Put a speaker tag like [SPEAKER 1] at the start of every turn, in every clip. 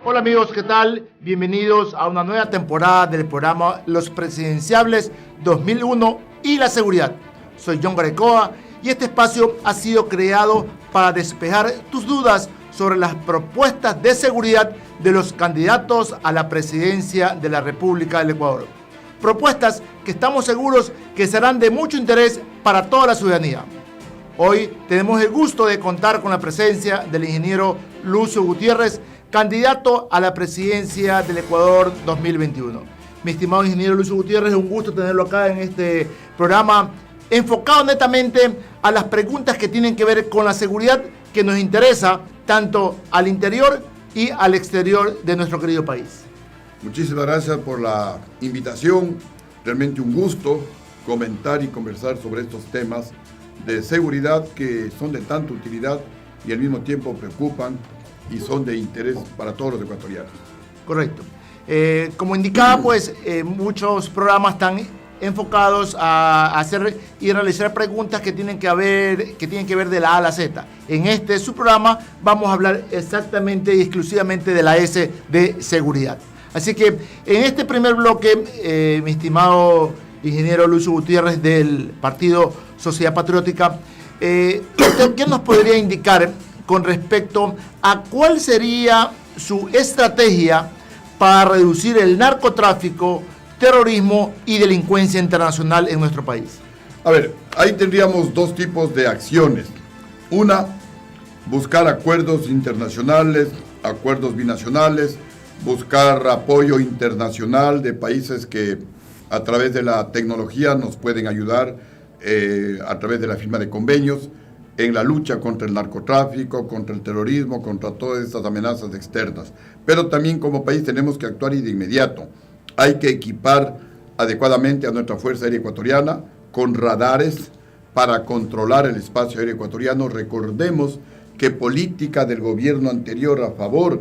[SPEAKER 1] Hola amigos, ¿qué tal? Bienvenidos a una nueva temporada del programa Los Presidenciables 2001 y la Seguridad. Soy John Garecoa y este espacio ha sido creado para despejar tus dudas sobre las propuestas de seguridad de los candidatos a la presidencia de la República del Ecuador. Propuestas que estamos seguros que serán de mucho interés para toda la ciudadanía. Hoy tenemos el gusto de contar con la presencia del ingeniero Lucio Gutiérrez, candidato a la presidencia del Ecuador 2021. Mi estimado ingeniero Lucio Gutiérrez, es un gusto tenerlo acá en este programa enfocado netamente a las preguntas que tienen que ver con la seguridad que nos interesa tanto al interior y al exterior de nuestro querido país.
[SPEAKER 2] Muchísimas gracias por la invitación. Realmente un gusto comentar y conversar sobre estos temas de seguridad que son de tanta utilidad y al mismo tiempo preocupan y son de interés para todos los ecuatorianos.
[SPEAKER 1] Correcto. Como indicaba, pues muchos programas están enfocados a hacer y realizar preguntas que tienen que ver de la A a la Z. En este su programa vamos a hablar exactamente y exclusivamente de la S de seguridad. Así que en este primer bloque, mi estimado ingeniero Lucio Gutiérrez del Partido Sociedad Patriótica, ¿qué nos podría indicar con respecto a cuál sería su estrategia para reducir el narcotráfico, terrorismo y delincuencia internacional en nuestro país?
[SPEAKER 2] A ver, ahí tendríamos dos tipos de acciones. Una, buscar acuerdos internacionales, acuerdos binacionales, buscar apoyo internacional de países que a través de la tecnología nos pueden ayudar a través de la firma de convenios en la lucha contra el narcotráfico, contra el terrorismo, contra todas estas amenazas externas. Pero también como país tenemos que actuar y de inmediato. Hay que equipar adecuadamente a nuestra Fuerza Aérea Ecuatoriana con radares para controlar el espacio aéreo ecuatoriano. Recordemos que política del gobierno anterior a favor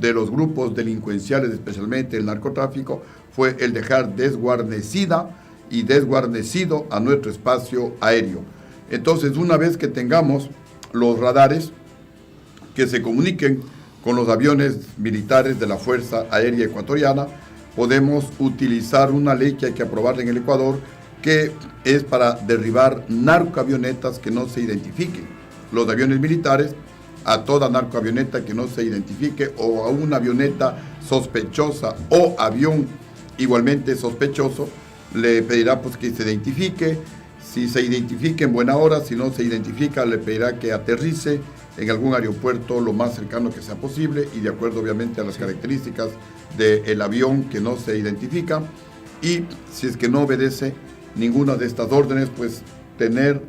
[SPEAKER 2] de los grupos delincuenciales, especialmente el narcotráfico, fue el dejar desguarnecido a nuestro espacio aéreo. Entonces, una vez que tengamos los radares que se comuniquen con los aviones militares de la Fuerza Aérea Ecuatoriana, podemos utilizar una ley que hay que aprobar en el Ecuador, que es para derribar narcoavionetas que no se identifiquen. Los aviones militares, a toda narcoavioneta que no se identifique o a una avioneta sospechosa o avión igualmente sospechoso, le pedirá pues que se identifique. Si se identifica en buena hora, si no se identifica, le pedirá que aterrice en algún aeropuerto lo más cercano que sea posible y de acuerdo obviamente a las características del avión que no se identifica. Y si es que no obedece ninguna de estas órdenes, pues tener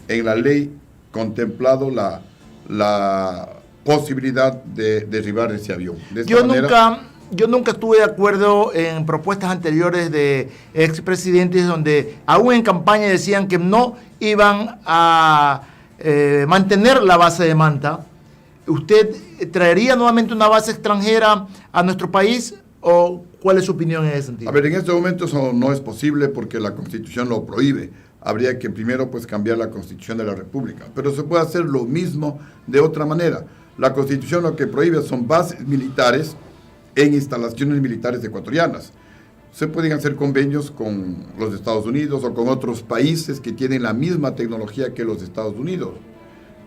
[SPEAKER 2] en la ley contemplado la posibilidad de derribar ese avión. De esta manera,
[SPEAKER 1] Yo nunca estuve de acuerdo en propuestas anteriores de expresidentes donde aún en campaña decían que no iban a mantener la base de Manta. ¿Usted traería nuevamente una base extranjera a nuestro país o cuál es su opinión en ese sentido?
[SPEAKER 2] A ver, en este momento eso no es posible porque la Constitución lo prohíbe. Habría que primero pues cambiar la Constitución de la República, pero se puede hacer lo mismo de otra manera. La Constitución lo que prohíbe son bases militares en instalaciones militares ecuatorianas. Se pueden hacer convenios con los Estados Unidos o con otros países que tienen la misma tecnología que los Estados Unidos.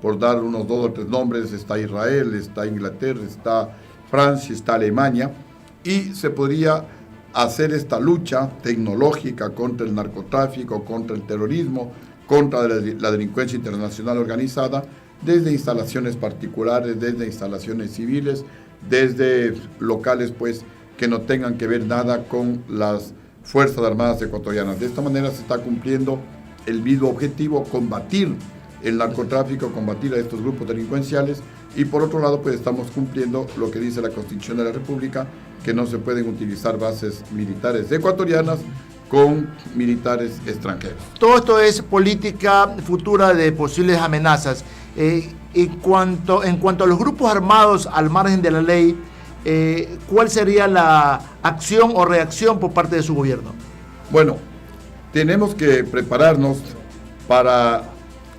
[SPEAKER 2] Por dar unos 2 o 3 nombres, está Israel, está Inglaterra, está Francia, está Alemania, y se podría hacer esta lucha tecnológica contra el narcotráfico, contra el terrorismo, contra la delincuencia internacional organizada, desde instalaciones particulares, desde instalaciones civiles, desde locales pues que no tengan que ver nada con las Fuerzas Armadas ecuatorianas. De esta manera se está cumpliendo el mismo objetivo, combatir el narcotráfico, combatir a estos grupos delincuenciales, y por otro lado pues estamos cumpliendo lo que dice la Constitución de la República, que no se pueden utilizar bases militares ecuatorianas con militares extranjeros.
[SPEAKER 1] Todo esto es política futura de posibles amenazas. En cuanto a los grupos armados al margen de la ley, ¿cuál sería la acción o reacción por parte de su gobierno?
[SPEAKER 2] Bueno, tenemos que prepararnos para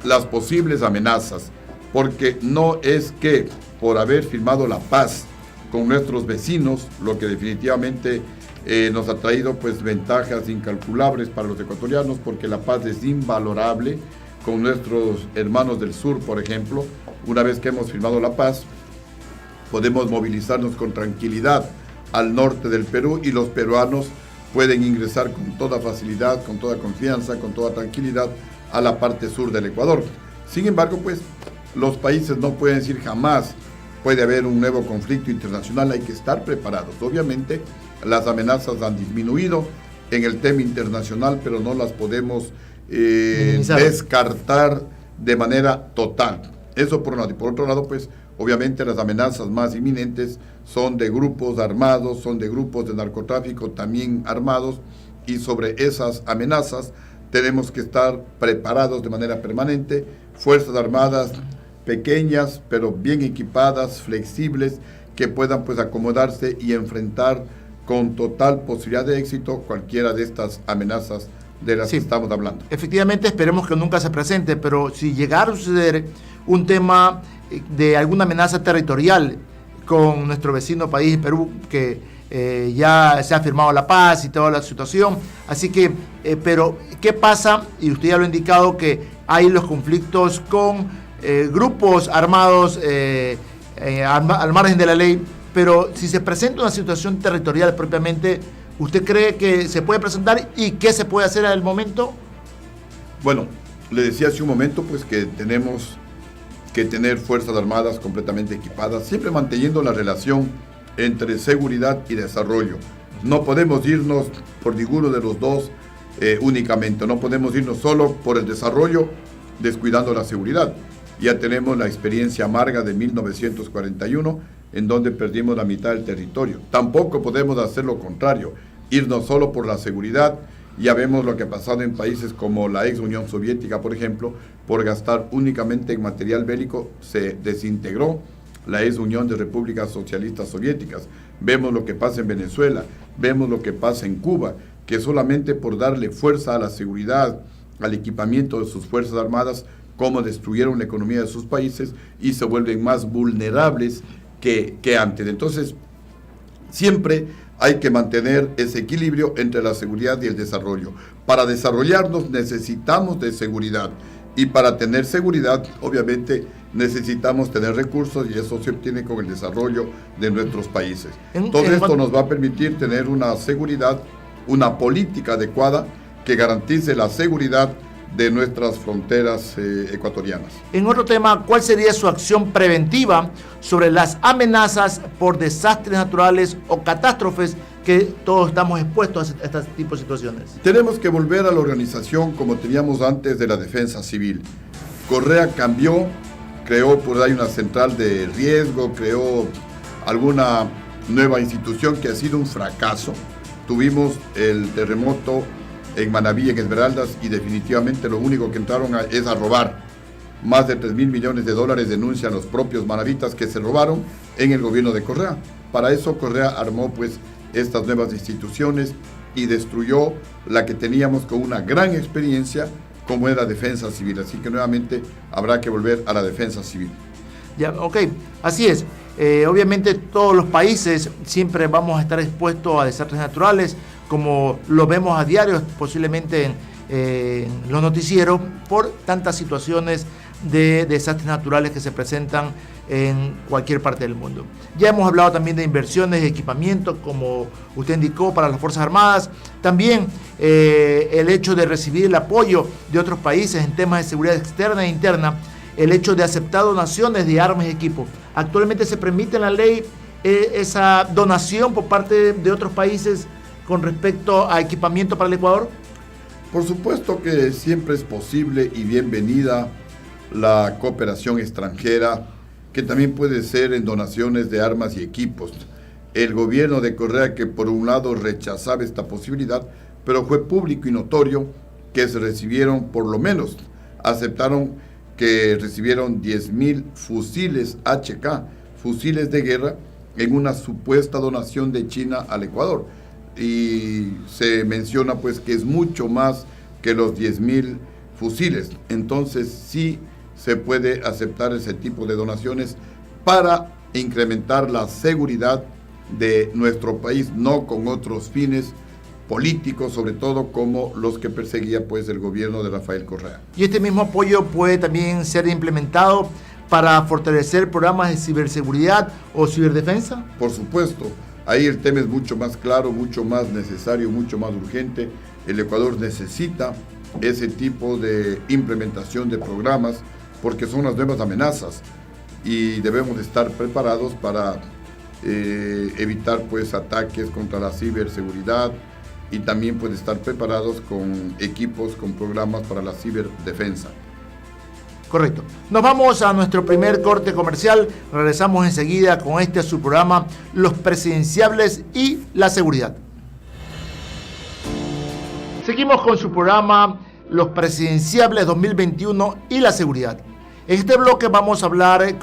[SPEAKER 2] las posibles amenazas, porque no es que por haber firmado la paz con nuestros vecinos, lo que definitivamente nos ha traído pues ventajas incalculables para los ecuatorianos, porque la paz es invalorable. Con nuestros hermanos del sur, por ejemplo, una vez que hemos firmado la paz, podemos movilizarnos con tranquilidad al norte del Perú y los peruanos pueden ingresar con toda facilidad, con toda confianza, con toda tranquilidad a la parte sur del Ecuador. Sin embargo, pues los países no pueden decir jamás puede haber un nuevo conflicto internacional, hay que estar preparados. Obviamente las amenazas han disminuido en el tema internacional, pero no las podemos descartar de manera total. Eso por un lado. Y por otro lado, pues obviamente las amenazas más inminentes son de grupos armados, son de grupos de narcotráfico también armados, y sobre esas amenazas tenemos que estar preparados de manera permanente. Fuerzas armadas pequeñas, pero bien equipadas, flexibles, que puedan pues acomodarse y enfrentar con total posibilidad de éxito cualquiera de estas amenazas de las que estamos hablando.
[SPEAKER 1] Efectivamente, esperemos que nunca se presente, pero si llegara a suceder un tema de alguna amenaza territorial con nuestro vecino país, Perú, que ya se ha firmado la paz y toda la situación, así que, pero ¿qué pasa? Y usted ya lo ha indicado, que hay los conflictos con grupos armados al margen de la ley, pero si se presenta una situación territorial propiamente, ¿usted cree que se puede presentar y qué se puede hacer en el momento?
[SPEAKER 2] Bueno, le decía hace un momento pues que tenemos que tener fuerzas armadas completamente equipadas, siempre manteniendo la relación entre seguridad y desarrollo. No podemos irnos por ninguno de los dos únicamente, no podemos irnos solo por el desarrollo descuidando la seguridad. Ya tenemos la experiencia amarga de 1941, en donde perdimos la mitad del territorio. Tampoco podemos hacer lo contrario, irnos solo por la seguridad. Ya vemos lo que ha pasado en países como la ex Unión Soviética, por ejemplo, por gastar únicamente en material bélico, se desintegró la ex Unión de Repúblicas Socialistas Soviéticas. Vemos lo que pasa en Venezuela, vemos lo que pasa en Cuba, que solamente por darle fuerza a la seguridad, al equipamiento de sus fuerzas armadas, cómo destruyeron la economía de sus países y se vuelven más vulnerables que antes. Entonces, siempre hay que mantener ese equilibrio entre la seguridad y el desarrollo. Para desarrollarnos necesitamos de seguridad, y para tener seguridad, obviamente, necesitamos tener recursos, y eso se obtiene con el desarrollo de nuestros países. Todo esto nos va a permitir tener una seguridad, una política adecuada que garantice la seguridad de nuestras fronteras ecuatorianas.
[SPEAKER 1] En otro tema, ¿cuál sería su acción preventiva sobre las amenazas por desastres naturales o catástrofes que todos estamos expuestos a este tipo de situaciones?
[SPEAKER 2] Tenemos que volver a la organización como teníamos antes de la defensa civil. Correa cambió, creó por ahí una central de riesgo, creó alguna nueva institución que ha sido un fracaso. Tuvimos el terremoto en Manabí, en Esmeraldas, y definitivamente lo único que entraron es a robar. Más de 3.000 millones de dólares denuncian los propios manavitas que se robaron en el gobierno de Correa. Para eso Correa armó pues estas nuevas instituciones y destruyó la que teníamos con una gran experiencia, como era defensa civil. Así que nuevamente habrá que volver a la defensa civil.
[SPEAKER 1] Ya, ok, así es. Obviamente todos los países siempre vamos a estar expuestos a desastres naturales, como lo vemos a diario, posiblemente en los noticieros, por tantas situaciones de desastres naturales que se presentan en cualquier parte del mundo. Ya hemos hablado también de inversiones y equipamiento, como usted indicó, para las Fuerzas Armadas. También el hecho de recibir el apoyo de otros países en temas de seguridad externa e interna, el hecho de aceptar donaciones de armas y equipos. Actualmente se permite en la ley esa donación por parte de otros países con respecto a equipamiento para el Ecuador.
[SPEAKER 2] Por supuesto que siempre es posible y bienvenida la cooperación extranjera, que también puede ser en donaciones de armas y equipos. El gobierno de Correa, que por un lado rechazaba esta posibilidad, pero fue público y notorio que se recibieron, por lo menos aceptaron que recibieron 10.000 fusiles HK, fusiles de guerra, en una supuesta donación de China al Ecuador. Y se menciona pues que es mucho más que los 10.000 fusiles. Entonces sí se puede aceptar ese tipo de donaciones para incrementar la seguridad de nuestro país, no con otros fines políticos, sobre todo como los que perseguía pues el gobierno de Rafael Correa.
[SPEAKER 1] ¿Y este mismo apoyo puede también ser implementado para fortalecer programas de ciberseguridad o ciberdefensa?
[SPEAKER 2] Por supuesto, ahí el tema es mucho más claro, mucho más necesario, mucho más urgente. El Ecuador necesita ese tipo de implementación de programas porque son las nuevas amenazas y debemos estar preparados para evitar pues ataques contra la ciberseguridad y también pues estar preparados con equipos, con programas para la ciberdefensa.
[SPEAKER 1] Correcto. Nos vamos a nuestro primer corte comercial. Regresamos enseguida con su programa, Los Presidenciables y la Seguridad. Seguimos con su programa, Los Presidenciables 2021 y la Seguridad. En este bloque vamos a hablar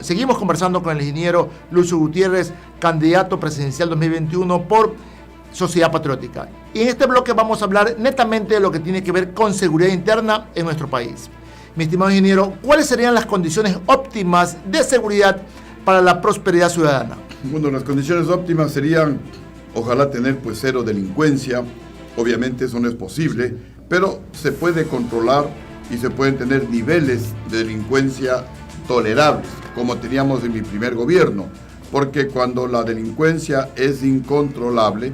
[SPEAKER 1] seguimos conversando con el ingeniero Lucio Gutiérrez, candidato presidencial 2021 por Sociedad Patriótica. Y en este bloque vamos a hablar netamente de lo que tiene que ver con seguridad interna en nuestro país. Mi estimado ingeniero, ¿cuáles serían las condiciones óptimas de seguridad para la prosperidad ciudadana?
[SPEAKER 2] Bueno, las condiciones óptimas serían, ojalá tener pues cero delincuencia. Obviamente eso no es posible, pero se puede controlar y se pueden tener niveles de delincuencia tolerables, como teníamos en mi primer gobierno, porque cuando la delincuencia es incontrolable,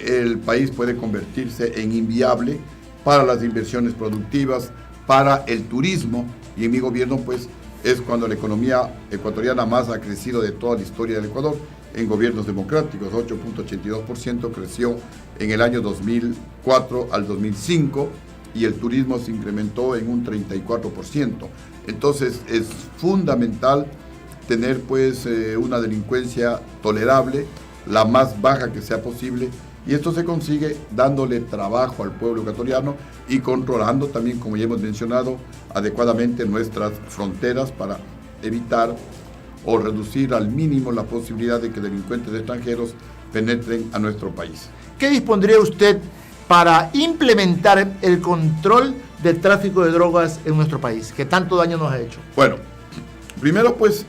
[SPEAKER 2] el país puede convertirse en inviable para las inversiones productivas, para el turismo, y en mi gobierno pues es cuando la economía ecuatoriana más ha crecido de toda la historia del Ecuador, en gobiernos democráticos. 8.82% creció en el año 2004 al 2005 y el turismo se incrementó en un 34%. Entonces es fundamental tener pues una delincuencia tolerable, la más baja que sea posible, y esto se consigue dándole trabajo al pueblo ecuatoriano y controlando también, como ya hemos mencionado, adecuadamente nuestras fronteras para evitar o reducir al mínimo la posibilidad de que delincuentes extranjeros penetren a nuestro país.
[SPEAKER 1] ¿Qué dispondría usted para implementar el control del tráfico de drogas en nuestro país, que tanto daño nos ha hecho?
[SPEAKER 2] Bueno, primero pues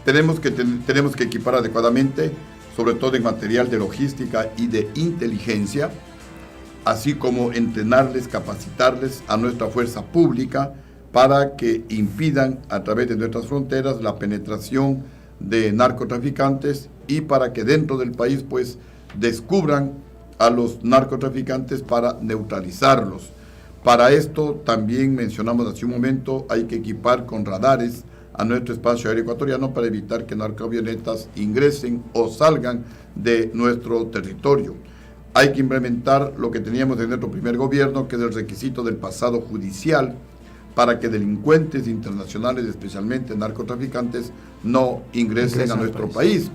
[SPEAKER 2] tenemos que equipar adecuadamente, sobre todo en material de logística y de inteligencia, así como entrenarles, capacitarles a nuestra fuerza pública para que impidan a través de nuestras fronteras la penetración de narcotraficantes y para que dentro del país pues descubran a los narcotraficantes para neutralizarlos. Para esto también mencionamos hace un momento, hay que equipar con radares a nuestro espacio aéreo ecuatoriano para evitar que narcoavionetas ingresen o salgan de nuestro territorio. Hay que implementar lo que teníamos en nuestro primer gobierno, que es el requisito del pasado judicial, para que delincuentes internacionales, especialmente narcotraficantes, no ingresen a nuestro país.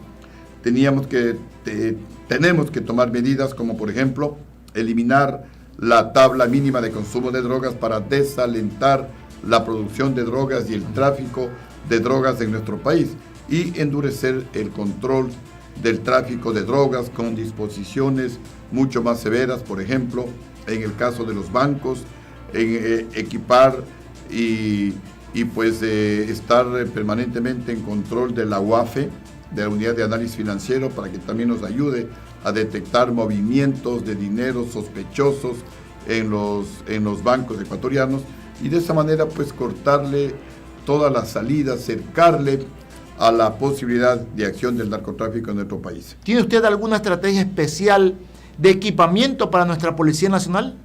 [SPEAKER 2] Tenemos que tomar medidas como, por ejemplo, eliminar la tabla mínima de consumo de drogas para desalentar la producción de drogas y el tráfico de drogas en nuestro país, y endurecer el control del tráfico de drogas con disposiciones mucho más severas, por ejemplo, en el caso de los bancos, en equipar y estar permanentemente en control de la UAFE, de la Unidad de Análisis Financiero, para que también nos ayude a detectar movimientos de dinero sospechosos en los bancos ecuatorianos, y de esa manera pues cortarle todas las salidas, cercarle a la posibilidad de acción del narcotráfico en nuestro país.
[SPEAKER 1] ¿Tiene usted alguna estrategia especial de equipamiento para nuestra Policía Nacional?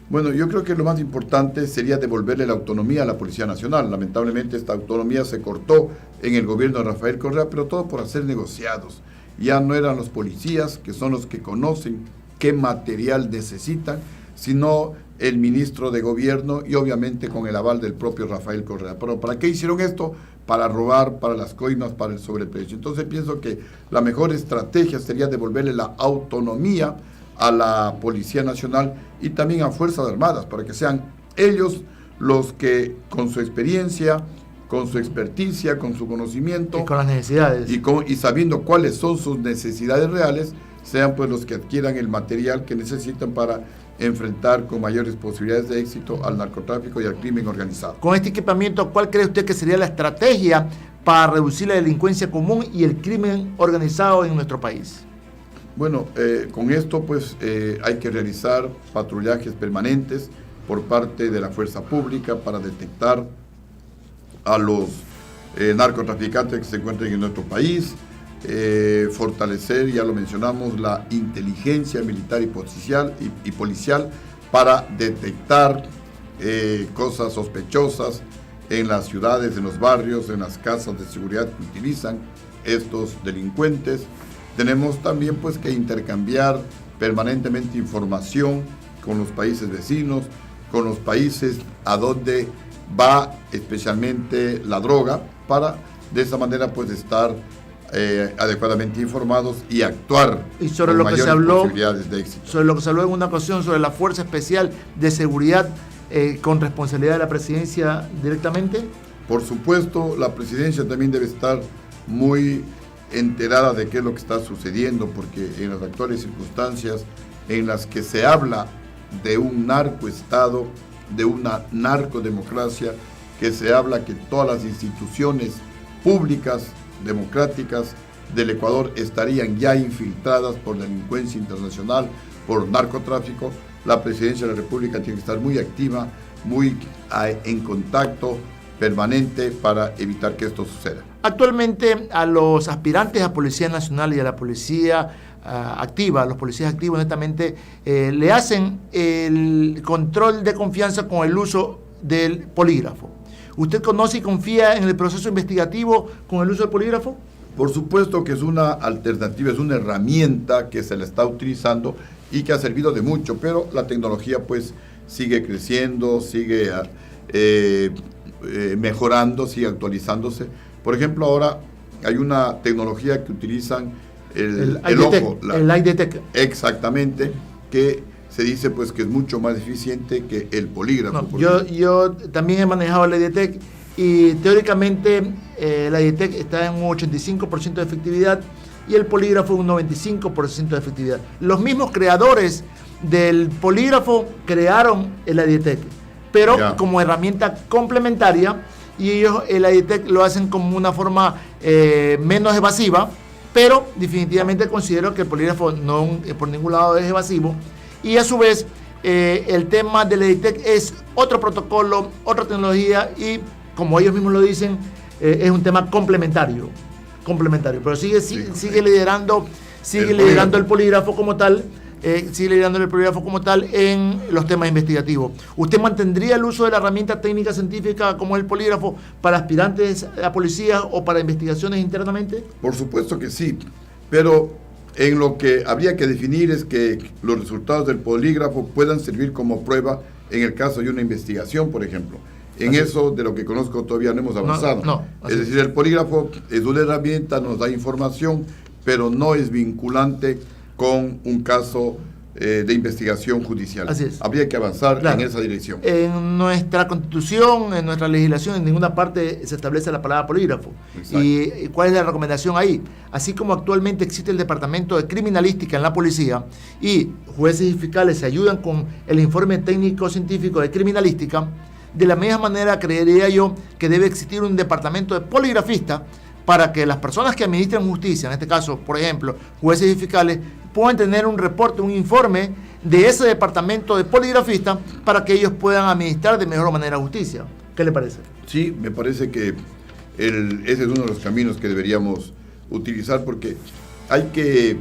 [SPEAKER 2] Bueno, yo creo que lo más importante sería devolverle la autonomía a la Policía Nacional. Lamentablemente esta autonomía se cortó en el gobierno de Rafael Correa, pero todo por hacer negociados. Ya no eran los policías, que son los que conocen qué material necesitan, sino el ministro de gobierno y obviamente con el aval del propio Rafael Correa. Pero ¿para qué hicieron esto? Para robar, para las coimas, para el sobreprecio. Entonces pienso que la mejor estrategia sería devolverle la autonomía a la Policía Nacional y también a Fuerzas Armadas, para que sean ellos los que con su experiencia, con su experticia, con su conocimiento
[SPEAKER 1] y con las necesidades
[SPEAKER 2] y sabiendo cuáles son sus necesidades reales, sean pues los que adquieran el material que necesitan para enfrentar con mayores posibilidades de éxito al narcotráfico y al crimen organizado.
[SPEAKER 1] Con este equipamiento, ¿cuál cree usted que sería la estrategia para reducir la delincuencia común y el crimen organizado en nuestro país?
[SPEAKER 2] Bueno, con esto pues hay que realizar patrullajes permanentes por parte de la fuerza pública para detectar a los narcotraficantes que se encuentran en nuestro país, fortalecer, ya lo mencionamos, la inteligencia militar y policial para detectar cosas sospechosas en las ciudades, en los barrios, en las casas de seguridad que utilizan estos delincuentes. Tenemos también pues que intercambiar permanentemente información con los países vecinos, con los países a donde va especialmente la droga, para de esa manera pues estar adecuadamente informados y actuar
[SPEAKER 1] y sobre
[SPEAKER 2] con
[SPEAKER 1] lo que
[SPEAKER 2] mayores
[SPEAKER 1] se habló,
[SPEAKER 2] posibilidades de éxito.
[SPEAKER 1] sobre lo que se habló en una ocasión sobre la Fuerza Especial de Seguridad con responsabilidad de la presidencia directamente.
[SPEAKER 2] Por supuesto, la presidencia también debe estar muy enterada de qué es lo que está sucediendo, porque en las actuales circunstancias en las que se habla de un narcoestado, de una narcodemocracia, que se habla que todas las instituciones públicas, democráticas del Ecuador estarían ya infiltradas por delincuencia internacional, por narcotráfico, la presidencia de la República tiene que estar muy activa, muy en contacto permanente para evitar que esto suceda.
[SPEAKER 1] Actualmente a los aspirantes a Policía Nacional y a la Policía activa, los policías activos netamente, le hacen el control de confianza con el uso del polígrafo. ¿Usted conoce y confía en el proceso investigativo con el uso del polígrafo?
[SPEAKER 2] Por supuesto que es una alternativa, es una herramienta que se le está utilizando y que ha servido de mucho, pero la tecnología pues sigue creciendo, sigue mejorando, sigue actualizándose. Por ejemplo, ahora hay una tecnología que utilizan el ojo.
[SPEAKER 1] El eye detect.
[SPEAKER 2] Exactamente, que se dice pues que es mucho más eficiente que el polígrafo.
[SPEAKER 1] No, yo también he manejado el eye detect y teóricamente el eye detect está en un 85% de efectividad y el polígrafo un 95% de efectividad. Los mismos creadores del polígrafo crearon el eye detect, pero como herramienta complementaria, y ellos el eye detect lo hacen como una forma menos evasiva, pero definitivamente considero que el polígrafo no por ningún lado es evasivo. Y a su vez, el tema del eye detect es otro protocolo, otra tecnología y, como ellos mismos lo dicen, es un tema complementario, pero sigue liderando el polígrafo como tal, en los temas investigativos. ¿Usted mantendría el uso de la herramienta técnica científica como el polígrafo para aspirantes a policías o para investigaciones internamente?
[SPEAKER 2] Por supuesto que sí, pero en lo que habría que definir es que los resultados del polígrafo puedan servir como prueba en el caso de una investigación, por ejemplo. En eso, de lo que conozco, todavía no hemos avanzado. Es decir, el polígrafo es una herramienta, nos da información, pero no es vinculante con un caso de investigación judicial.
[SPEAKER 1] Así es.
[SPEAKER 2] Habría que avanzar en esa dirección.
[SPEAKER 1] En nuestra Constitución, en nuestra legislación, en ninguna parte se establece la palabra polígrafo.
[SPEAKER 2] Exacto.
[SPEAKER 1] ¿Y cuál es la recomendación ahí? Así como actualmente existe el Departamento de Criminalística en la Policía y jueces y fiscales se ayudan con el informe técnico-científico de criminalística, de la misma manera creería yo que debe existir un departamento de poligrafistas para que las personas que administran justicia, en este caso, por ejemplo, jueces y fiscales, puedan tener un reporte, un informe de ese departamento de poligrafistas para que ellos puedan administrar de mejor manera justicia. ¿Qué le parece?
[SPEAKER 2] Sí, me parece que ese es uno de los caminos que deberíamos utilizar, porque hay que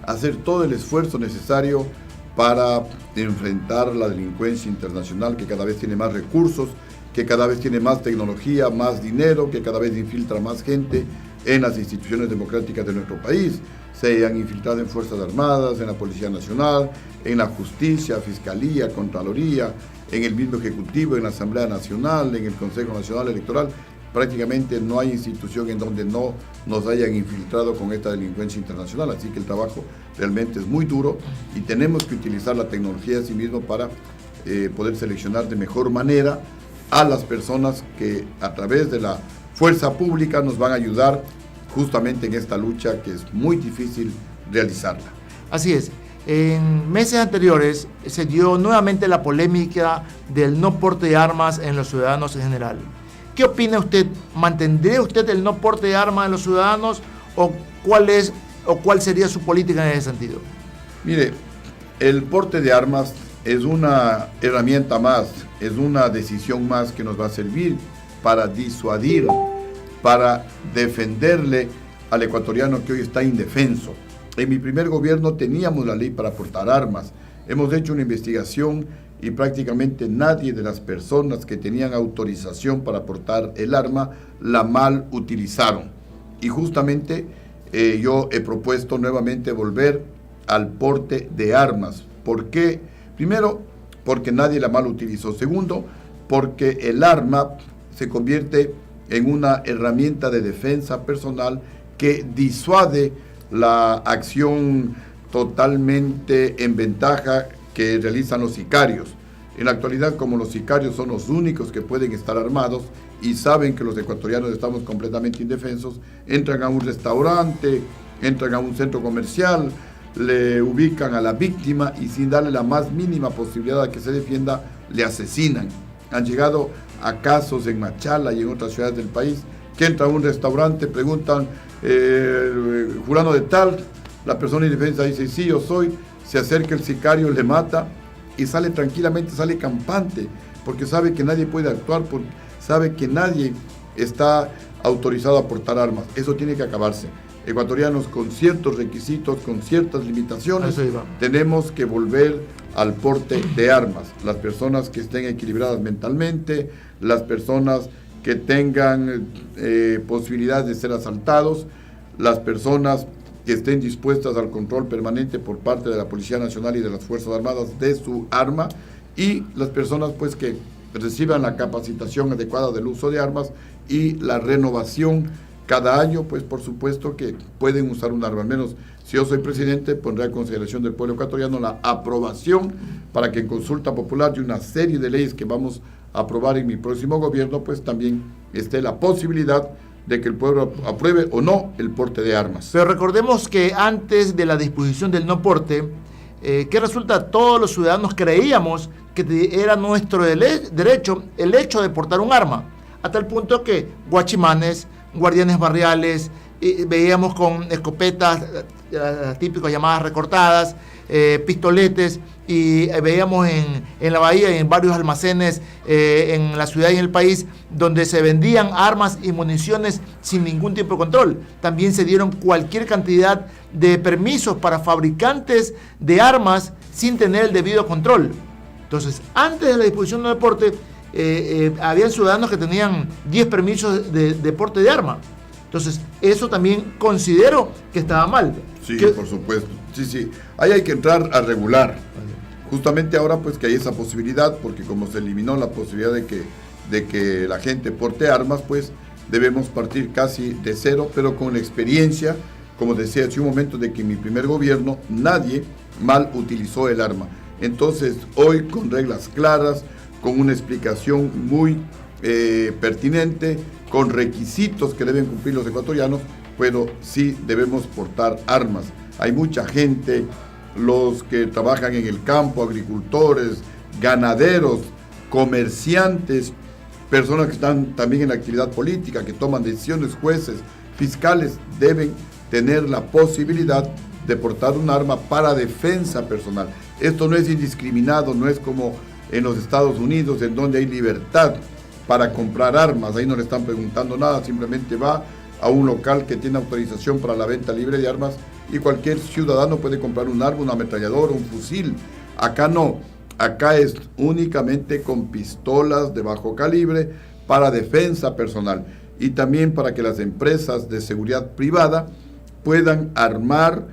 [SPEAKER 2] hacer todo el esfuerzo necesario para enfrentar la delincuencia internacional, que cada vez tiene más recursos, que cada vez tiene más tecnología, más dinero, que cada vez infiltra más gente en las instituciones democráticas de nuestro país. Se han infiltrado en Fuerzas Armadas, en la Policía Nacional, en la Justicia, Fiscalía, Contraloría, en el mismo Ejecutivo, en la Asamblea Nacional, en el Consejo Nacional Electoral. Prácticamente no hay institución en donde no nos hayan infiltrado con esta delincuencia internacional, así que el trabajo realmente es muy duro y tenemos que utilizar la tecnología así mismo para poder seleccionar de mejor manera a las personas que a través de la fuerza pública nos van a ayudar justamente en esta lucha que es muy difícil realizarla.
[SPEAKER 1] Así es. En meses anteriores se dio nuevamente la polémica del no porte de armas en los ciudadanos en general. ¿Qué opina usted? ¿Mantendría usted el no porte de armas de los ciudadanos o cuál sería su política en ese sentido?
[SPEAKER 2] Mire, el porte de armas es una herramienta más, es una decisión más que nos va a servir para disuadir, para defenderle al ecuatoriano que hoy está indefenso. En mi primer gobierno teníamos la ley para portar armas. Hemos hecho una investigación y prácticamente nadie de las personas que tenían autorización para portar el arma la mal utilizaron. Y justamente yo he propuesto nuevamente volver al porte de armas. ¿Por qué? Primero, porque nadie la mal utilizó. Segundo, porque el arma se convierte en una herramienta de defensa personal que disuade la acción totalmente en ventaja que realizan los sicarios. En la actualidad, como los sicarios son los únicos que pueden estar armados y saben que los ecuatorianos estamos completamente indefensos, entran a un restaurante, entran a un centro comercial, le ubican a la víctima y sin darle la más mínima posibilidad de que se defienda, le asesinan. Han llegado a casos en Machala y en otras ciudades del país que entran a un restaurante, preguntan, fulano de tal, la persona indefensa dice, sí, yo soy, se acerca el sicario, le mata y sale tranquilamente, sale campante, porque sabe que nadie puede actuar, porque sabe que nadie está autorizado a portar armas. Eso tiene que acabarse. Ecuatorianos con ciertos requisitos, con ciertas limitaciones, tenemos que volver al porte de armas. Las personas que estén equilibradas mentalmente, las personas que tengan posibilidad de ser asaltados, las personas que estén dispuestas al control permanente por parte de la Policía Nacional y de las Fuerzas Armadas de su arma, y las personas pues que reciban la capacitación adecuada del uso de armas y la renovación cada año, pues por supuesto que pueden usar un arma. Al menos si yo soy presidente, pondré a consideración del pueblo ecuatoriano la aprobación para que en consulta popular de una serie de leyes que vamos a aprobar en mi próximo gobierno, pues también esté la posibilidad de que el pueblo apruebe o no el porte de armas.
[SPEAKER 1] Pero recordemos que antes de la disposición del no porte, ¿qué resulta? Todos los ciudadanos creíamos que era nuestro derecho el hecho de portar un arma, hasta el punto que guachimanes, guardianes barriales, veíamos con escopetas, las típicas llamadas recortadas, pistoletes, y veíamos en la bahía y en varios almacenes en la ciudad y en el país donde se vendían armas y municiones sin ningún tipo de control. También se dieron cualquier cantidad de permisos para fabricantes de armas sin tener el debido control. Entonces, antes de la disposición del porte, habían ciudadanos que tenían 10 permisos de porte de arma. Entonces, eso también considero que estaba mal.
[SPEAKER 2] Sí, por supuesto. Sí. Ahí hay que entrar a regular. Justamente ahora, pues que hay esa posibilidad, porque como se eliminó la posibilidad de que la gente porte armas, pues debemos partir casi de cero, pero con la experiencia, como decía hace un momento, de que en mi primer gobierno nadie mal utilizó el arma. Entonces, hoy con reglas claras, con una explicación muy pertinente, con requisitos que deben cumplir los ecuatorianos, pero sí debemos portar armas. Hay mucha gente, los que trabajan en el campo, agricultores, ganaderos, comerciantes, personas que están también en la actividad política, que toman decisiones, jueces, fiscales, deben tener la posibilidad de portar un arma para defensa personal. Esto no es indiscriminado, no es como en los Estados Unidos, en donde hay libertad para comprar armas. Ahí no le están preguntando nada, simplemente va a un local que tiene autorización para la venta libre de armas y cualquier ciudadano puede comprar un arma, una ametralladora, un fusil. Acá no, acá es únicamente con pistolas de bajo calibre para defensa personal y también para que las empresas de seguridad privada puedan armar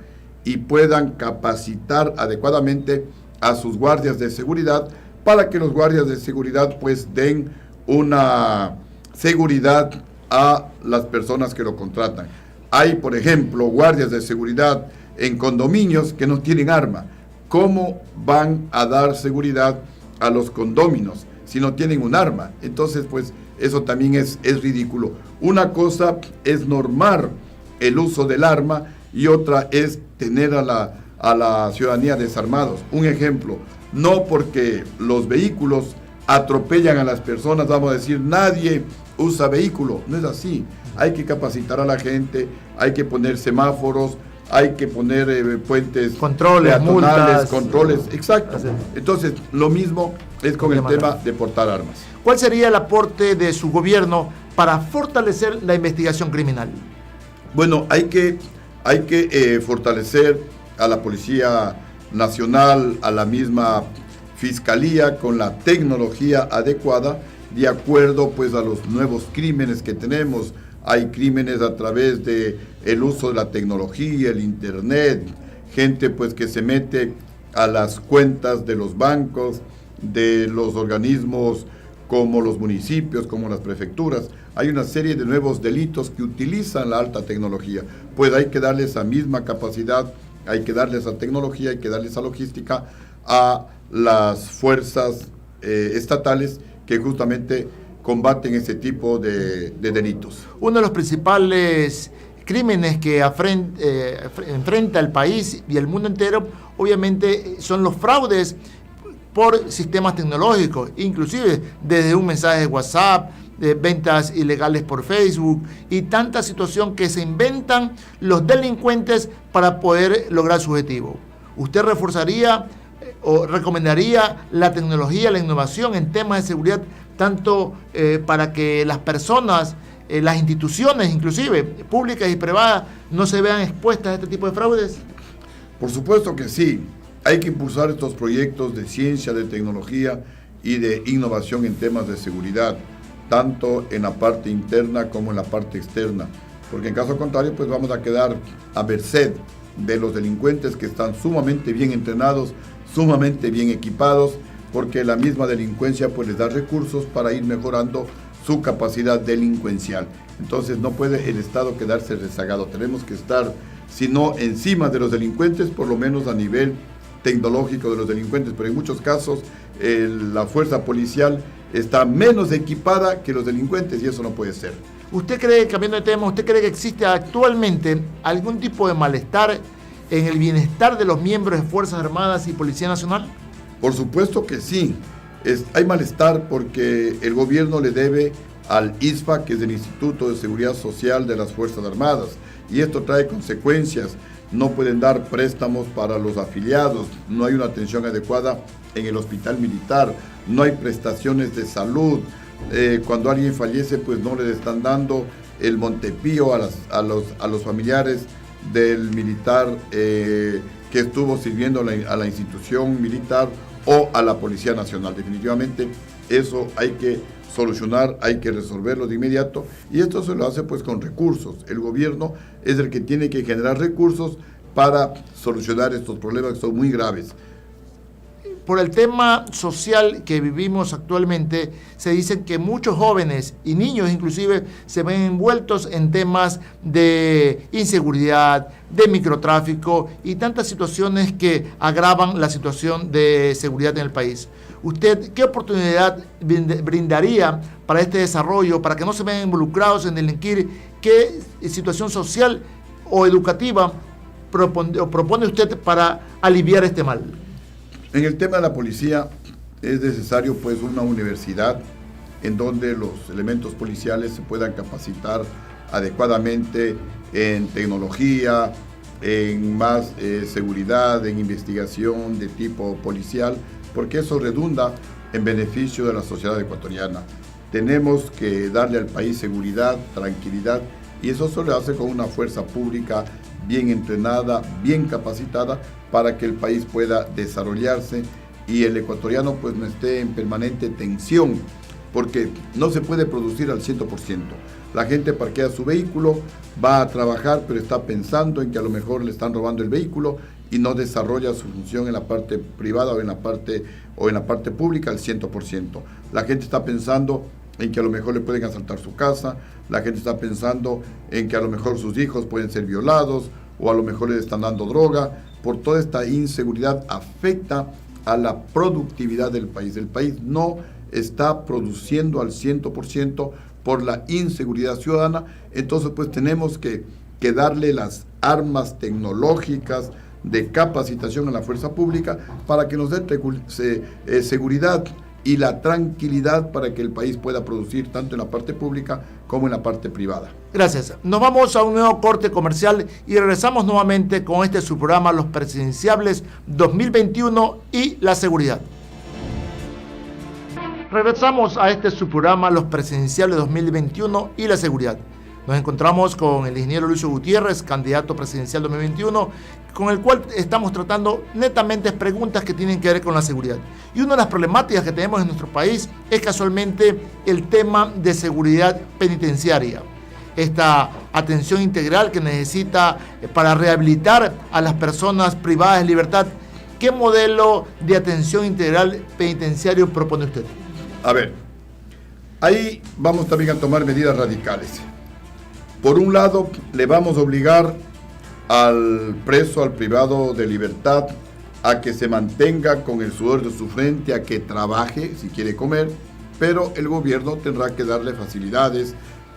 [SPEAKER 2] y puedan capacitar adecuadamente a sus guardias de seguridad para que los guardias de seguridad pues den una seguridad a las personas que lo contratan. Hay, por ejemplo, guardias de seguridad en condominios que no tienen arma. ¿Cómo van a dar seguridad a los condóminos si no tienen un arma? Entonces, pues, eso también es ridículo. Una cosa es normar el uso del arma y otra es tener a la ciudadanía desarmados. Un ejemplo, no porque los vehículos atropellan a las personas, vamos a decir, nadie usa vehículo. No es así. Hay que capacitar a la gente, hay que poner semáforos, hay que poner puentes,
[SPEAKER 1] controles,
[SPEAKER 2] peatonales,
[SPEAKER 1] multas,
[SPEAKER 2] controles, exacto. Entonces, lo mismo es con el tema de portar armas.
[SPEAKER 1] ¿Cuál sería el aporte de su gobierno para fortalecer la investigación criminal?
[SPEAKER 2] Bueno, hay que fortalecer a la Policía Nacional, a la misma Fiscalía, con la tecnología adecuada, de acuerdo pues a los nuevos crímenes que tenemos. Hay crímenes a través de el uso de la tecnología, el internet, gente pues que se mete a las cuentas de los bancos, de los organismos como los municipios, como las prefecturas. Hay una serie de nuevos delitos que utilizan la alta tecnología. Pues hay que darle esa misma capacidad, hay que darle esa tecnología, hay que darle esa logística a las fuerzas estatales que justamente combaten ese tipo de delitos.
[SPEAKER 1] Uno de los principales crímenes que enfrenta el país y el mundo entero, obviamente, son los fraudes por sistemas tecnológicos, inclusive desde un mensaje de WhatsApp, de ventas ilegales por Facebook y tanta situación que se inventan los delincuentes para poder lograr su objetivo. ¿Usted reforzaría o recomendaría la tecnología, la innovación en temas de seguridad, tanto para que las personas, las instituciones, inclusive públicas y privadas, no se vean expuestas a este tipo de fraudes?
[SPEAKER 2] Por supuesto que sí. Hay que impulsar estos proyectos de ciencia, de tecnología y de innovación en temas de seguridad, tanto en la parte interna como en la parte externa, porque en caso contrario pues vamos a quedar a merced de los delincuentes que están sumamente bien entrenados, sumamente bien equipados, porque la misma delincuencia pues les da recursos para ir mejorando su capacidad delincuencial. Entonces no puede el Estado quedarse rezagado, tenemos que estar, si no encima de los delincuentes, por lo menos a nivel tecnológico de los delincuentes, pero en muchos casos la fuerza policial está menos equipada que los delincuentes y eso no puede ser.
[SPEAKER 1] ¿Usted cree, cambiando de tema, usted cree que existe actualmente algún tipo de malestar en el bienestar de los miembros de Fuerzas Armadas y Policía Nacional?
[SPEAKER 2] Por supuesto que sí. Hay malestar porque el gobierno le debe al ISFA, que es el Instituto de Seguridad Social de las Fuerzas Armadas, y esto trae consecuencias. No pueden dar préstamos para los afiliados, no hay una atención adecuada en el hospital militar, no hay prestaciones de salud. Cuando alguien fallece, pues no les están dando el Montepío a los familiares del militar que estuvo sirviendo a la institución militar o a la Policía Nacional. Definitivamente eso hay que solucionar, hay que resolverlo de inmediato, y esto se lo hace pues con recursos. El gobierno es el que tiene que generar recursos para solucionar estos problemas que son muy graves.
[SPEAKER 1] Por el tema social que vivimos actualmente, se dice que muchos jóvenes y niños inclusive se ven envueltos en temas de inseguridad, de microtráfico y tantas situaciones que agravan la situación de seguridad en el país. ¿Usted qué oportunidad brindaría para este desarrollo, para que no se vean involucrados en delinquir? ¿Qué situación social o educativa propone usted para aliviar este mal?
[SPEAKER 2] En el tema de la policía es necesario pues una universidad en donde los elementos policiales se puedan capacitar adecuadamente en tecnología, en más seguridad, en investigación de tipo policial, porque eso redunda en beneficio de la sociedad ecuatoriana. Tenemos que darle al país seguridad, tranquilidad, y eso se le hace con una fuerza pública bien entrenada, bien capacitada, para que el país pueda desarrollarse y el ecuatoriano pues no esté en permanente tensión, porque no se puede producir al 100%. La gente parquea su vehículo, va a trabajar, pero está pensando en que a lo mejor le están robando el vehículo y no desarrolla su función en la parte privada o en la parte pública al 100%. La gente está pensando en que a lo mejor le pueden asaltar su casa, la gente está pensando en que a lo mejor sus hijos pueden ser violados o a lo mejor le están dando droga. Por toda esta inseguridad afecta a la productividad del país. El país no está produciendo al 100% por la inseguridad ciudadana, entonces pues tenemos que darle las armas tecnológicas de capacitación a la fuerza pública para que nos dé seguridad y la tranquilidad para que el país pueda producir tanto en la parte pública como en la parte privada.
[SPEAKER 1] Gracias. Nos vamos a un nuevo corte comercial y regresamos nuevamente con este su programa Los Presidenciables 2021 y la seguridad. Regresamos a este su programa Los Presidenciables 2021 y la seguridad. Nos encontramos con el ingeniero Lucio Gutiérrez, candidato presidencial 2021, con el cual estamos tratando netamente preguntas que tienen que ver con la seguridad. Y una de las problemáticas que tenemos en nuestro país es casualmente el tema de seguridad penitenciaria. Esta atención integral que necesita para rehabilitar a las personas privadas de libertad. ¿Qué modelo de atención integral penitenciario propone usted?
[SPEAKER 2] A ver, ahí vamos también a tomar medidas radicales. Por un lado, le vamos a obligar al preso, al privado de libertad, a que se mantenga con el sudor de su frente, a que trabaje si quiere comer, pero el gobierno tendrá que darle facilidades,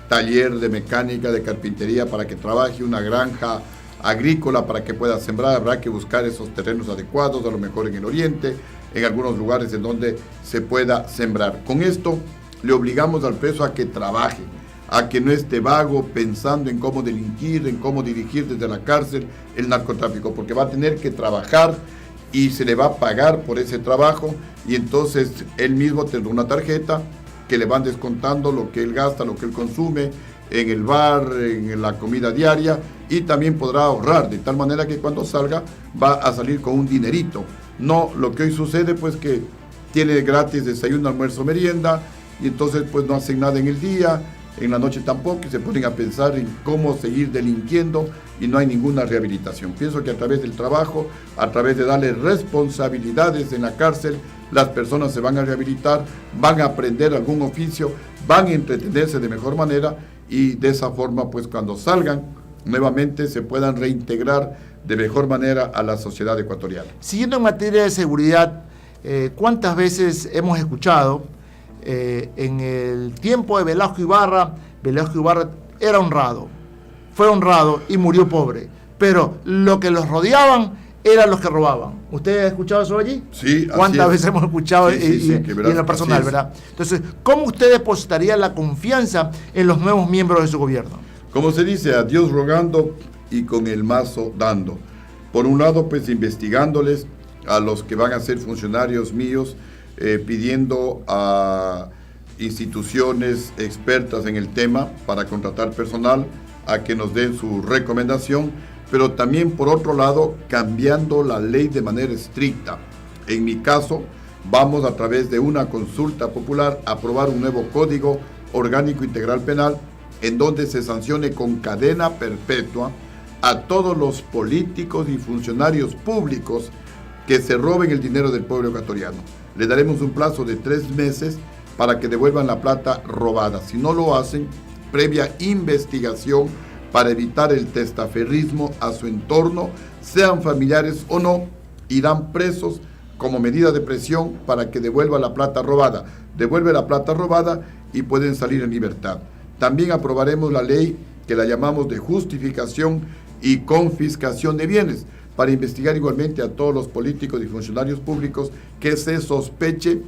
[SPEAKER 2] taller de mecánica, de carpintería para que trabaje, una granja agrícola para que pueda sembrar. Habrá que buscar esos terrenos adecuados, a lo mejor en el oriente, en algunos lugares en donde se pueda sembrar. Con esto le obligamos al preso a que trabaje, a que no esté vago pensando en cómo delinquir, en cómo dirigir desde la cárcel el narcotráfico, porque va a tener que trabajar y se le va a pagar por ese trabajo, y entonces él mismo tendrá una tarjeta que le van descontando lo que él gasta, lo que él consume en el bar, en la comida diaria, y también podrá ahorrar, de tal manera que cuando salga va a salir con un dinerito. No lo que hoy sucede, pues que tiene gratis desayuno, almuerzo, merienda, y entonces pues no hacen nada en el día, en la noche tampoco, y se ponen a pensar en cómo seguir delinquiendo y no hay ninguna rehabilitación. Pienso que a través del trabajo, a través de darle responsabilidades en la cárcel, las personas se van a rehabilitar, van a aprender algún oficio, van a entretenerse de mejor manera y de esa forma, pues cuando salgan nuevamente se puedan reintegrar de mejor manera a la sociedad ecuatoriana.
[SPEAKER 1] Siguiendo en materia de seguridad, ¿cuántas veces hemos escuchado en el tiempo de Velasco Ibarra era honrado, fue honrado y murió pobre, pero lo que los rodeaban eran los que robaban? ¿Usted ha escuchado eso allí?
[SPEAKER 2] Sí.
[SPEAKER 1] ¿Cuántas veces hemos escuchado
[SPEAKER 2] sí,
[SPEAKER 1] y en lo personal, verdad? Entonces, ¿cómo usted depositaría la confianza en los nuevos miembros de su gobierno?
[SPEAKER 2] Como se dice, a Dios rogando y con el mazo dando. Por un lado, pues investigándoles a los que van a ser funcionarios míos, pidiendo a instituciones expertas en el tema para contratar personal a que nos den su recomendación, pero también por otro lado cambiando la ley de manera estricta. En mi caso, vamos a través de una consulta popular a aprobar un nuevo Código Orgánico Integral Penal en donde se sancione con cadena perpetua a todos los políticos y funcionarios públicos que se roben el dinero del pueblo ecuatoriano. Le daremos un plazo de 3 meses para que devuelvan la plata robada. Si no lo hacen, previa investigación para evitar el testaferrismo a su entorno, sean familiares o no, irán presos como medida de presión para que devuelva la plata robada. Devuelve la plata robada y pueden salir en libertad. También aprobaremos la ley que la llamamos de justificación y confiscación de bienes, para investigar igualmente a todos los políticos y funcionarios públicos que se sospeche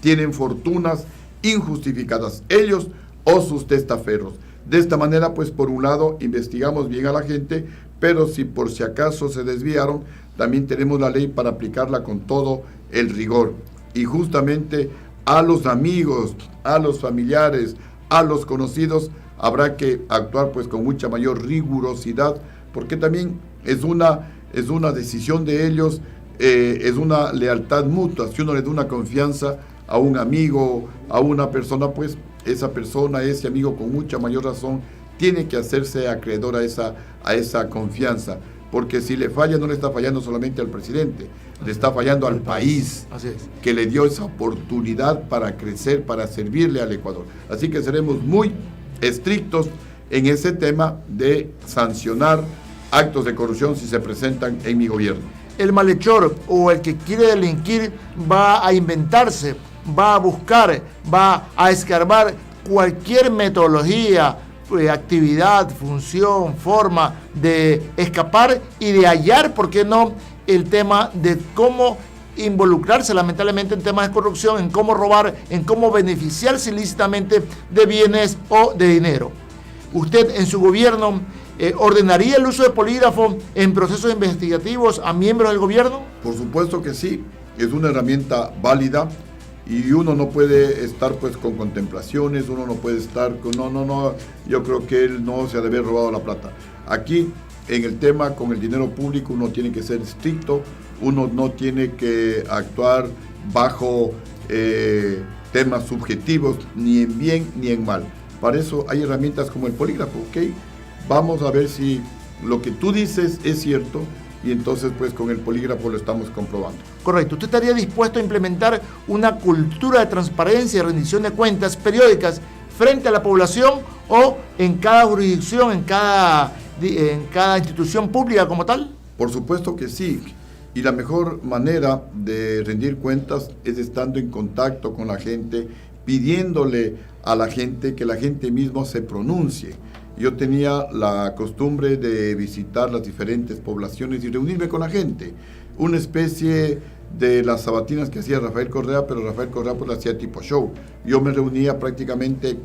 [SPEAKER 2] tienen fortunas injustificadas, ellos o sus testaferros. De esta manera, pues por un lado investigamos bien a la gente, pero si por si acaso se desviaron, también tenemos la ley para aplicarla con todo el rigor. Y justamente a los amigos, a los familiares, a los conocidos, habrá que actuar pues con mucha mayor rigurosidad, porque también es una decisión de ellos, es una lealtad mutua. Si uno le da una confianza a un amigo, a una persona, pues esa persona, ese amigo con mucha mayor razón, tiene que hacerse acreedor a esa confianza, porque si le falla, no le está fallando solamente al presidente, le está fallando al país, que le dio esa oportunidad para crecer, para servirle al Ecuador. Así que seremos muy estrictos en ese tema de sancionar actos de corrupción si se presentan en mi gobierno.
[SPEAKER 1] El malhechor o el que quiere delinquir va a inventarse, va a buscar, va a escarbar cualquier metodología, actividad, función, forma de escapar y de hallar, ¿por qué no?, el tema de cómo involucrarse lamentablemente en temas de corrupción, en cómo robar, en cómo beneficiarse ilícitamente de bienes o de dinero. ¿Usted en su gobierno ordenaría el uso de polígrafo en procesos investigativos a miembros del gobierno?
[SPEAKER 2] Por supuesto que sí, es una herramienta válida y uno no puede estar pues con contemplaciones, uno no puede estar con yo creo que él no se ha de haber robado la plata. Aquí en el tema con el dinero público uno tiene que ser estricto, uno no tiene que actuar bajo temas subjetivos, ni en bien ni en mal. Para eso hay herramientas como el polígrafo, ¿ok? Vamos a ver si lo que tú dices es cierto y entonces pues con el polígrafo lo estamos comprobando.
[SPEAKER 1] Correcto. ¿Usted estaría dispuesto a implementar una cultura de transparencia y rendición de cuentas periódicas frente a la población o en cada jurisdicción, en cada institución pública como tal?
[SPEAKER 2] Por supuesto que sí. Y la mejor manera de rendir cuentas es estando en contacto con la gente, pidiéndole a la gente que la gente misma se pronuncie. Yo tenía la costumbre de visitar las diferentes poblaciones y reunirme con la gente. Una especie de las sabatinas que hacía Rafael Correa, pero Rafael Correa pues lo hacía tipo show. Yo me reunía prácticamente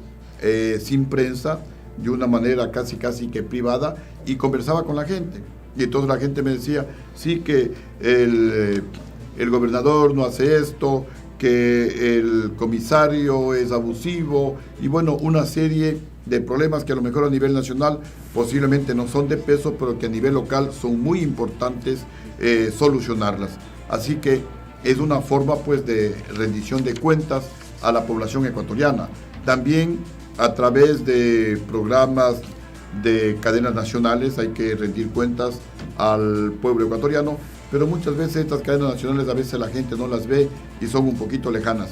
[SPEAKER 2] sin prensa, de una manera casi que privada, y conversaba con la gente. Y entonces la gente me decía, sí, que el gobernador no hace esto, que el comisario es abusivo, y bueno, una serie de problemas que a lo mejor a nivel nacional posiblemente no son de peso, pero que a nivel local son muy importantes solucionarlas. Así que es una forma pues de rendición de cuentas a la población ecuatoriana. También a través de programas de cadenas nacionales hay que rendir cuentas al pueblo ecuatoriano, pero muchas veces estas cadenas nacionales a veces la gente no las ve y son un poquito lejanas.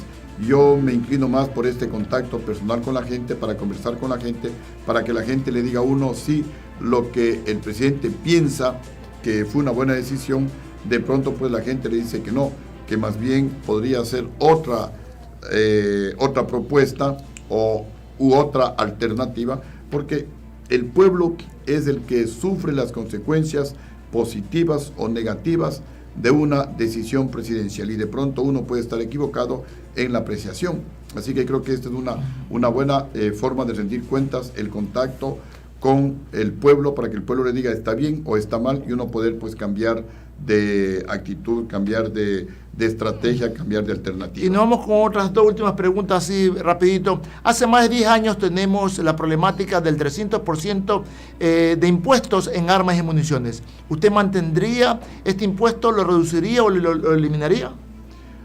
[SPEAKER 2] Yo me inclino más por este contacto personal con la gente, para conversar con la gente, para que la gente le diga a uno si lo que el presidente piensa que fue una buena decisión, de pronto pues la gente le dice que no, que más bien podría ser otra propuesta u otra alternativa, porque el pueblo es el que sufre las consecuencias positivas o negativas de una decisión presidencial, y de pronto uno puede estar equivocado en la apreciación. Así que creo que esta es una buena forma de rendir cuentas, el contacto con el pueblo, para que el pueblo le diga está bien o está mal, y uno poder pues cambiar de actitud, cambiar de estrategia, cambiar de alternativa.
[SPEAKER 1] Y nos vamos con otras dos últimas preguntas así rapidito. Hace más de 10 años tenemos la problemática del 300% de impuestos en armas y municiones. ¿Usted mantendría este impuesto, lo reduciría o lo eliminaría?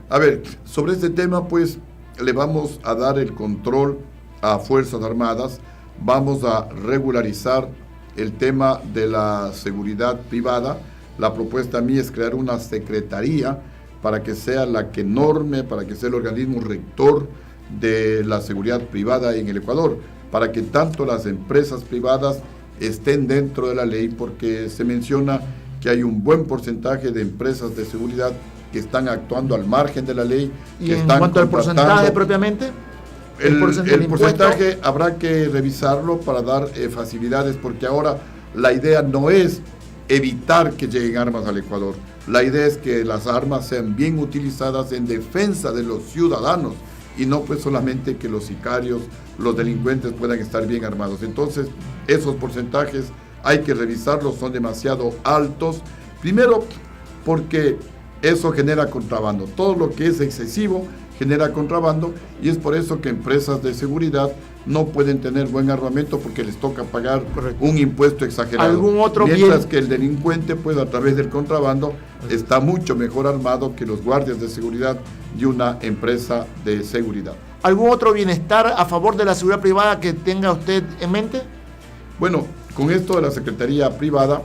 [SPEAKER 2] A ver, sobre este tema pues le vamos a dar el control a Fuerzas Armadas, vamos a regularizar el tema de la seguridad privada. La propuesta mía es crear una secretaría para que sea la que norme, para que sea el organismo rector de la seguridad privada en el Ecuador, para que tanto las empresas privadas estén dentro de la ley, porque se menciona que hay un buen porcentaje de empresas de seguridad que están actuando al margen de la ley.
[SPEAKER 1] ¿Y en cuanto al porcentaje propiamente?
[SPEAKER 2] El porcentaje habrá que revisarlo para dar facilidades, porque ahora la idea no es evitar que lleguen armas al Ecuador. La idea es que las armas sean bien utilizadas en defensa de los ciudadanos y no pues solamente que los sicarios, los delincuentes puedan estar bien armados. Entonces, esos porcentajes hay que revisarlos, son demasiado altos. Primero, porque eso genera contrabando. Todo lo que es excesivo genera contrabando, y es por eso que empresas de seguridad no pueden tener buen armamento, porque les toca pagar un impuesto exagerado.
[SPEAKER 1] ¿Algún otro
[SPEAKER 2] Mientras
[SPEAKER 1] bien?
[SPEAKER 2] que el delincuente, pues a través del contrabando, está mucho mejor armado que los guardias de seguridad de una empresa de seguridad.
[SPEAKER 1] ¿Algún otro bienestar a favor de la seguridad privada que tenga usted en mente?
[SPEAKER 2] Bueno, con esto de la Secretaría Privada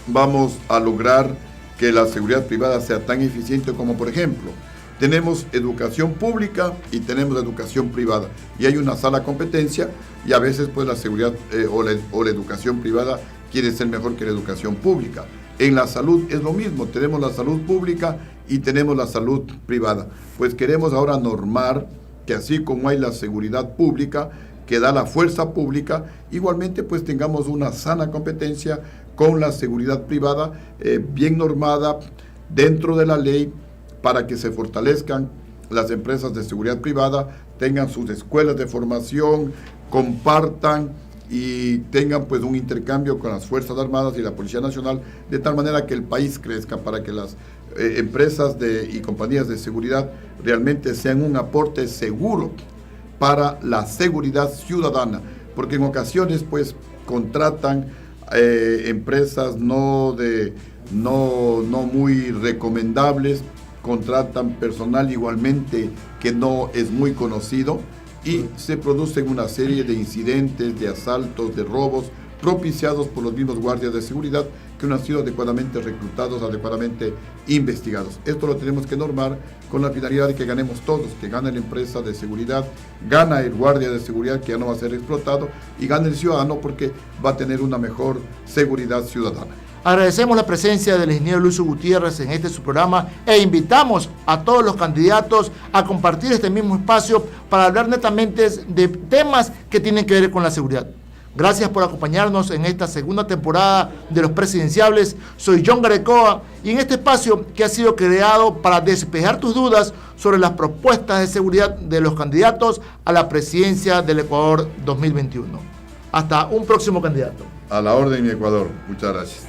[SPEAKER 2] vamos a lograr que la seguridad privada sea tan eficiente como, por ejemplo, tenemos educación pública y tenemos educación privada, y hay una sana competencia, y a veces pues la seguridad o la educación privada quiere ser mejor que la educación pública. En la salud es lo mismo, tenemos la salud pública y tenemos la salud privada. Pues queremos ahora normar que así como hay la seguridad pública que da la fuerza pública, igualmente pues tengamos una sana competencia con la seguridad privada, bien normada dentro de la ley, para que se fortalezcan las empresas de seguridad privada, tengan sus escuelas de formación, compartan y tengan pues un intercambio con las Fuerzas Armadas y la Policía Nacional, de tal manera que el país crezca, para que las empresas y compañías de seguridad realmente sean un aporte seguro para la seguridad ciudadana, porque en ocasiones pues contratan empresas no muy recomendables, contratan personal igualmente que no es muy conocido, y se producen una serie de incidentes, de asaltos, de robos, propiciados por los mismos guardias de seguridad que no han sido adecuadamente reclutados, adecuadamente investigados. Esto lo tenemos que normar con la finalidad de que ganemos todos, que gane la empresa de seguridad, gana el guardia de seguridad, que ya no va a ser explotado, y gane el ciudadano, porque va a tener una mejor seguridad ciudadana.
[SPEAKER 1] Agradecemos la presencia del ingeniero Lucio Gutiérrez en su programa e invitamos a todos los candidatos a compartir este mismo espacio para hablar netamente de temas que tienen que ver con la seguridad. Gracias por acompañarnos en esta segunda temporada de Los Presidenciables. Soy John Garecoa, y en este espacio que ha sido creado para despejar tus dudas sobre las propuestas de seguridad de los candidatos a la presidencia del Ecuador 2021. Hasta un próximo candidato.
[SPEAKER 2] A la orden, mi Ecuador. Muchas gracias.